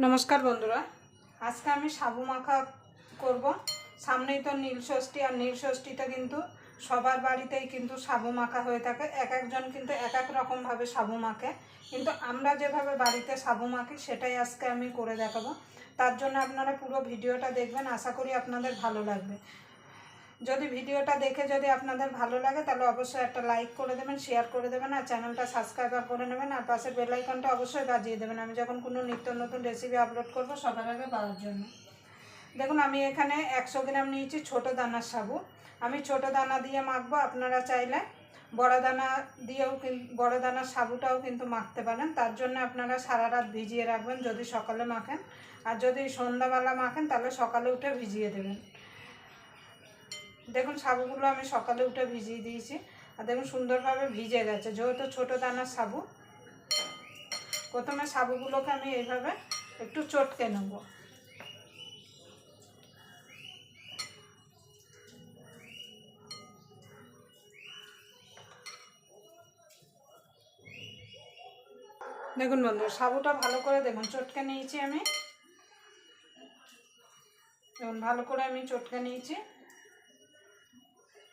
নমস্কার বন্ধুরা, আজকে আমি সাবু মাখা করব। সামনেই তো নীলষষ্ঠী, আর নীলষষ্ঠীতে কিন্তু সবার বাড়িতেই কিন্তু সাবু মাখা হয়ে থাকে। এক একজন কিন্তু এক এক রকমভাবে সাবু মাখে, কিন্তু আমরা যেভাবে বাড়িতে সাবু মাখি সেটাই আজকে আমি করে দেখাবো। তার জন্য আপনারা পুরো ভিডিওটা দেখবেন, আশা করি আপনাদের ভালো লাগবে। যদি ভিডিওটা দেখে যদি আপনাদের ভালো লাগে তাহলে অবশ্যই একটা লাইক করে দেবেন, শেয়ার করে দেবেন, আর চ্যানেলটা সাবস্ক্রাইব করে নেবেন, আর পাশে বেল আইকনটা অবশ্যই বাজিয়ে দেবেন আমি যখন কোনো নিত্য নতুন রেসিপি আপলোড করব সবার আগে পাওয়ার জন্য। দেখুন, আমি এখানে 100 গ্রাম নিয়েছি ছোটো দানার সাবু। আমি ছোটো দানা দিয়ে মাখবো, আপনারা চাইলে বড় দানা দিয়েও বড় দানার সাবুটাও কিন্তু মাখতে পারেন। তার জন্য আপনারা সারা রাত ভিজিয়ে রাখবেন যদি সকালে মাখেন, আর যদি সন্ধ্যাবেলা মাখেন তাহলে সকালে উঠে ভিজিয়ে দেবেন। দেখুন, সাবুগুলো আমি সকালে উঠে ভিজিয়ে দিয়েছি, আর দেখুন সুন্দরভাবে ভিজে গেছে। যেহেতু ছোটো দানার সাবু, প্রথমে সাবুগুলোকে আমি এইভাবে একটু চটকে নেব। দেখুন বন্ধু, সাবুটা ভালো করে দেখুন চটকে নিয়েছি আমি। দেখুন ভালো করে আমি চটকে নিয়েছি।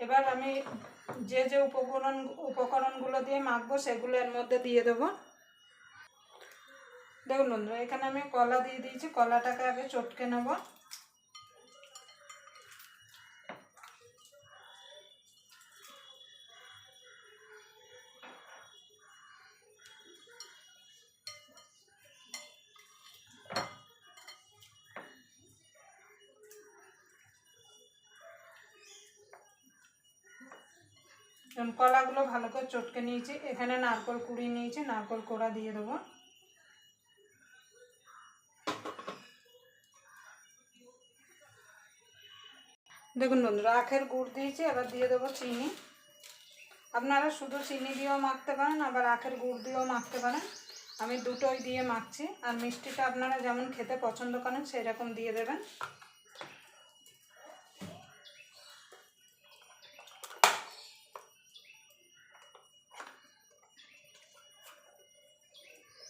এবার আমি যে যে উপকরণগুলো দিয়ে মাখবো সেগুলো এর মধ্যে দিয়ে দেবো। দেখুন বন্ধু, এখানে আমি কলা দিয়ে দিয়েছি, কলাটাকে আগে চটকে নেব। কলাগুলো ভালো করে চটকে নিয়েছি। এখানে নারকেল কুড়িয়ে নিয়েছি, নারকেল কোড়া দিয়ে দেবো। দেখুন বন্ধুরা, আখের গুড় দিয়েছি, এবার দিয়ে দেবো চিনি। আপনারা শুধু চিনি দিয়েও মাখতে পারেন, আবার আখের গুড় দিয়েও মাখতে পারেন। আমি দুটোই দিয়ে মাখছি, আর মিষ্টিটা আপনারা যেমন খেতে পছন্দ করেন সেই রকম দিয়ে দেবেন।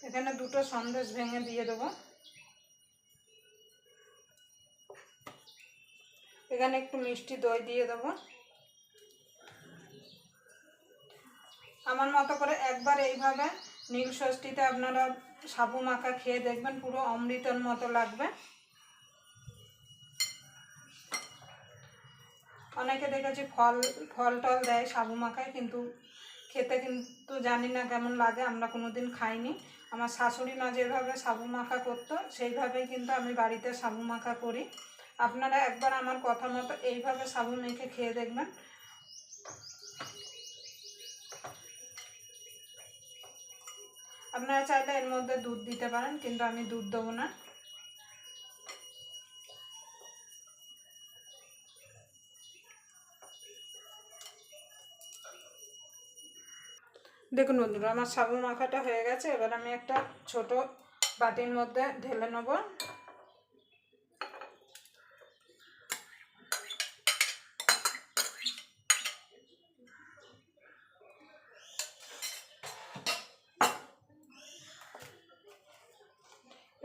এখানে দুটো সন্দেশ ভেঙে দিয়ে দেবো। এখানে একটু মিষ্টি দই দিয়ে দেবো। আমার মতো করে একবার এইভাবে নীলষষ্ঠীতে আপনারা সাবু মাখা খেয়ে দেখবেন, পুরো অমৃতের মতো লাগবে। অনেকে দেখেছি ফল টল দেয় সাবু মাখায়, কিন্তু খেতে কিন্তু জানি না কেমন লাগে, আমরা কোনোদিন খাইনি। আমার শাশুড়ি মা যেভাবে সাবু মাখা করতো সেইভাবেই কিন্তু আমি বাড়িতে সাবু মাখা করি। আপনারা একবার আমার কথা মতো এইভাবে সাবু মেখে খেয়ে দেখবেন। আপনারা চাইলে এর মধ্যে দুধ দিতে পারেন, কিন্তু আমি দুধ দেবো না। দেখুন বন্ধুরা, আমার সাবু মাখাটা হয়ে গেছে। এবার আমি একটা ছোট বাটির মধ্যে ঢেলে নেব।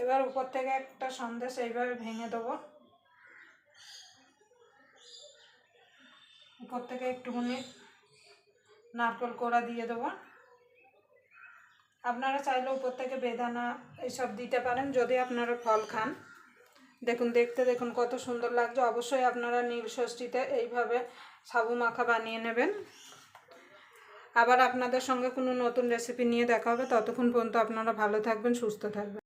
এবার উপর থেকে একটা সন্দেশ এইভাবে ভেঙে দেবো। উপর থেকে একটুখানি নারকেল কোড়া দিয়ে দেবো। আপনারা চাইলে উপর থেকে বেদানা এইসব দিতে পারেন যদি আপনারা ফল খান। দেখুন, দেখতে দেখুন কত সুন্দর লাগছে। অবশ্যই আপনারা নীলষষ্ঠীতে এইভাবে সাবু মাখা বানিয়ে নেবেন। আবার আপনাদের সঙ্গে কোনো নতুন রেসিপি নিয়ে দেখা হবে। ততক্ষণ পর্যন্ত আপনারা ভালো থাকবেন, সুস্থ থাকবেন।